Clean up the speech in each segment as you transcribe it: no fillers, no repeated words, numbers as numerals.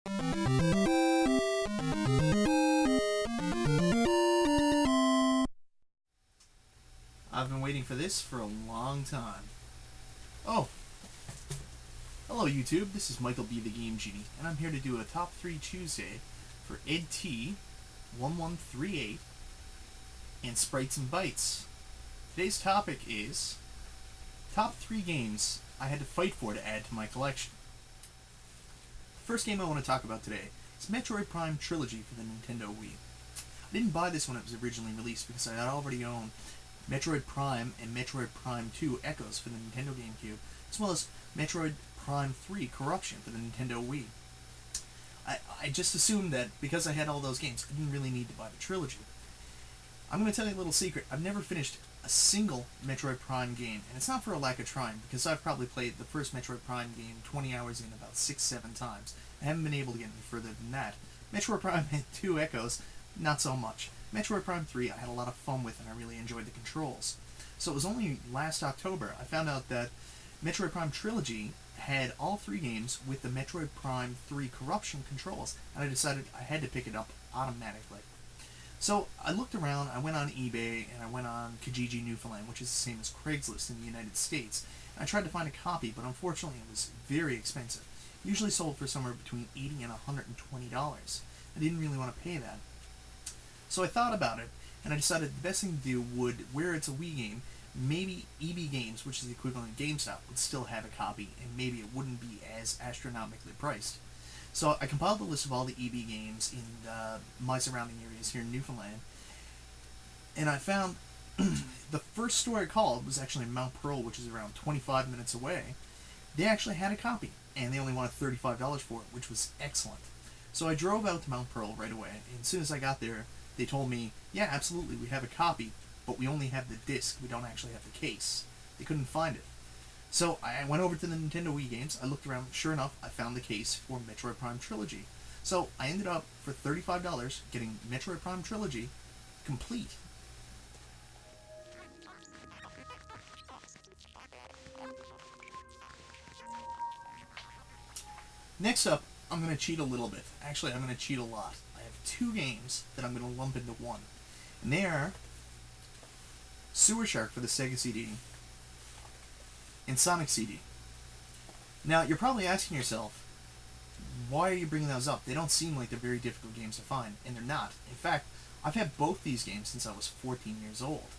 I've been waiting for this for a long time. Oh, hello YouTube, this is Michael B. the Game Genie, and I'm here to do a Top 3 Tuesday for edt1138 and SpritesNBytes. Today's topic is Top 3 Games I had to fight for to add to my collection. The first game I want to talk about today is Metroid Prime Trilogy for the Nintendo Wii. I didn't buy this when it was originally released because I had already owned Metroid Prime and Metroid Prime 2 Echoes for the Nintendo GameCube, as well as Metroid Prime 3 Corruption for the Nintendo Wii. I just assumed that because I had all those games, I didn't really need to buy the trilogy. I'm going to tell you a little secret. I've never finished a single Metroid Prime game, and it's not for a lack of trying, because I've probably played the first Metroid Prime game 20 hours in about 6-7 times. I haven't been able to get any further than that. Metroid Prime 2 Echoes, not so much. Metroid Prime 3 I had a lot of fun with, and I really enjoyed the controls. So it was only last October I found out that Metroid Prime Trilogy had all 3 games with the Metroid Prime 3 Corruption controls, and I decided I had to pick it up automatically. So I looked around, I went on eBay, and I went on Kijiji Newfoundland, which is the same as Craigslist in the United States. And I tried to find a copy, but unfortunately it was very expensive. Usually sold for somewhere between $80 and $120. I didn't really want to pay that. So I thought about it, and I decided the best thing to do would, where it's a Wii game, maybe EB Games, which is the equivalent of GameStop, would still have a copy, and maybe it wouldn't be as astronomically priced. So I compiled a list of all the EB games in my surrounding areas here in Newfoundland, and I found the first store I called was actually in Mount Pearl, which is around 25 minutes away. They actually had a copy, and they only wanted $35 for it, which was excellent. So I drove out to Mount Pearl right away, and as soon as I got there, they told me, yeah, absolutely, we have a copy, but we only have the disc, we don't actually have the case. They couldn't find it. So I went over to the Nintendo Wii games, I looked around, sure enough, I found the case for Metroid Prime Trilogy. So I ended up, for $35, getting Metroid Prime Trilogy complete. Next up, I'm going to cheat a little bit. Actually, I'm going to cheat a lot. I have 2 games that I'm going to lump into one. And they are Sewer Shark for the Sega CD and Sonic CD. Now, you're probably asking yourself, why are you bringing those up? They don't seem like they're very difficult games to find, and they're not. In fact, I've had both these games since I was 14 years old.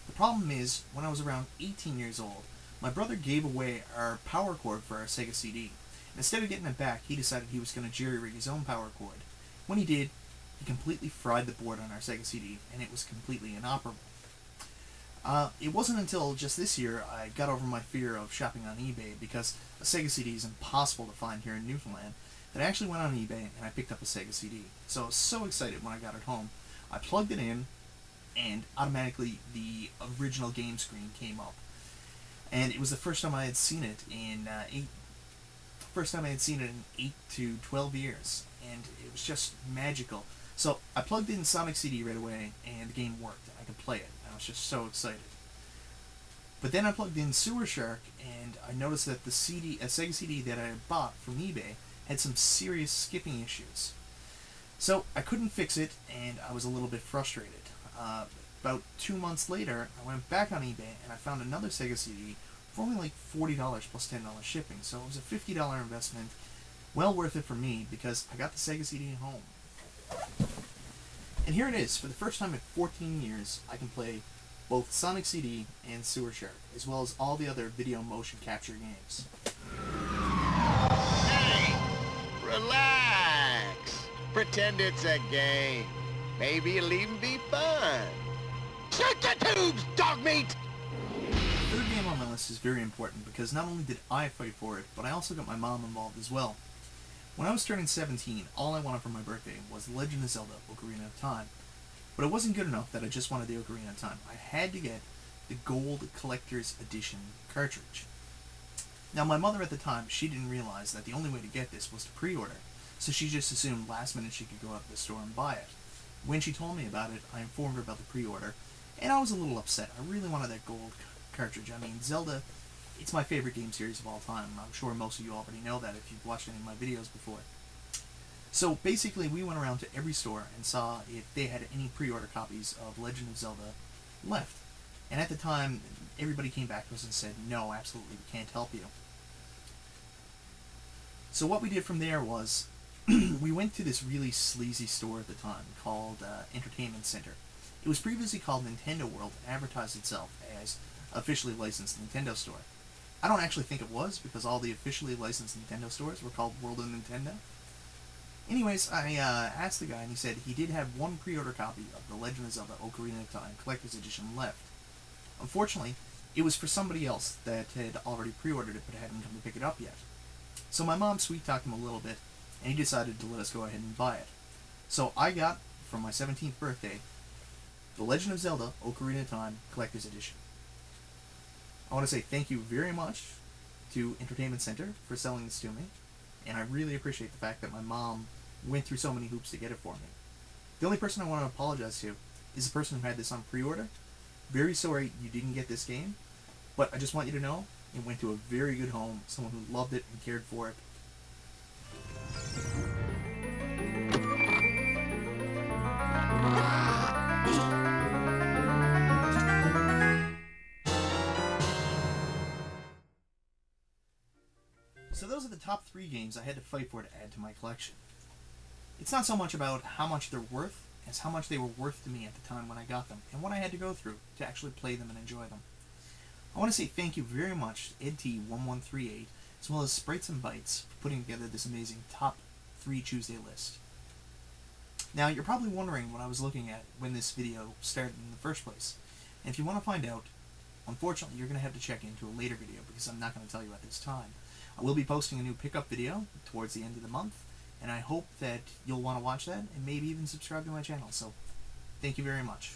The problem is, when I was around 18 years old, my brother gave away our power cord for our Sega CD. Instead of getting it back, he decided he was going to jerry-rig his own power cord. When he did, he completely fried the board on our Sega CD, and it was completely inoperable. It wasn't until just this year I got over my fear of shopping on eBay, because a Sega CD is impossible to find here in Newfoundland, that I actually went on eBay and I picked up a Sega CD. So I was so excited when I got it home. I plugged it in, and automatically the original game screen came up. And it was the first time I had seen it in 8 to 12 years, and it was just magical. So I plugged in Sonic CD right away, and the game worked, and I could play it. I was just so excited. But then I plugged in Sewer Shark, and I noticed that a Sega CD that I had bought from eBay had some serious skipping issues. So I couldn't fix it, and I was a little bit frustrated. About 2 months later, I went back on eBay, and I found another Sega CD for only like $40 plus $10 shipping. So it was a $50 investment, well worth it for me, because I got the Sega CD home. And here it is. For the first time in 14 years, I can play both Sonic CD and Sewer Shark, as well as all the other video motion capture games. Hey! Relax! Pretend it's a game. Maybe it'll even be fun. Shoot the tubes, dog meat! The third game on my list is very important, because not only did I fight for it, but I also got my mom involved as well. When I was turning 17, all I wanted for my birthday was The Legend of Zelda: Ocarina of Time. But it wasn't good enough that I just wanted the Ocarina of Time. I had to get the Gold Collector's Edition cartridge. Now, my mother at the time, she didn't realize that the only way to get this was to pre-order, so she just assumed last minute she could go out to the store and buy it. When she told me about it, I informed her about the pre-order, and I was a little upset. I really wanted that gold cartridge. I mean, Zelda, it's my favorite game series of all time. I'm sure most of you already know that if you've watched any of my videos before. So basically, we went around to every store and saw if they had any pre-order copies of Legend of Zelda left. And at the time, everybody came back to us and said, no, absolutely, we can't help you. So what we did from there was, we went to this really sleazy store at the time called Entertainment Center. It was previously called Nintendo World and advertised itself as officially licensed Nintendo store. I don't actually think it was, because all the officially licensed Nintendo stores were called World of Nintendo. Anyways, I asked the guy, and he said he did have one pre-order copy of The Legend of Zelda Ocarina of Time Collector's Edition left. Unfortunately, it was for somebody else that had already pre-ordered it but hadn't come to pick it up yet. So my mom sweet-talked him a little bit, and he decided to let us go ahead and buy it. So I got, for my 17th birthday, The Legend of Zelda Ocarina of Time Collector's Edition. I want to say thank you very much to Entertainment Center for selling this to me, and I really appreciate the fact that my mom went through so many hoops to get it for me. The only person I want to apologize to is the person who had this on pre-order. Very sorry you didn't get this game, but I just want you to know it went to a very good home, someone who loved it and cared for it. So those are the top 3 games I had to fight for to add to my collection. It's not so much about how much they're worth as how much they were worth to me at the time when I got them, and what I had to go through to actually play them and enjoy them. I want to say thank you very much to edt1138's, as well as SpritesNBytes, for putting together this amazing top 3 Tuesday list. Now, you're probably wondering what I was looking at when this video started in the first place. And if you want to find out, unfortunately, you're going to have to check into a later video, because I'm not going to tell you at this time. I will be posting a new pickup video towards the end of the month, and I hope that you'll want to watch that and maybe even subscribe to my channel. So, thank you very much.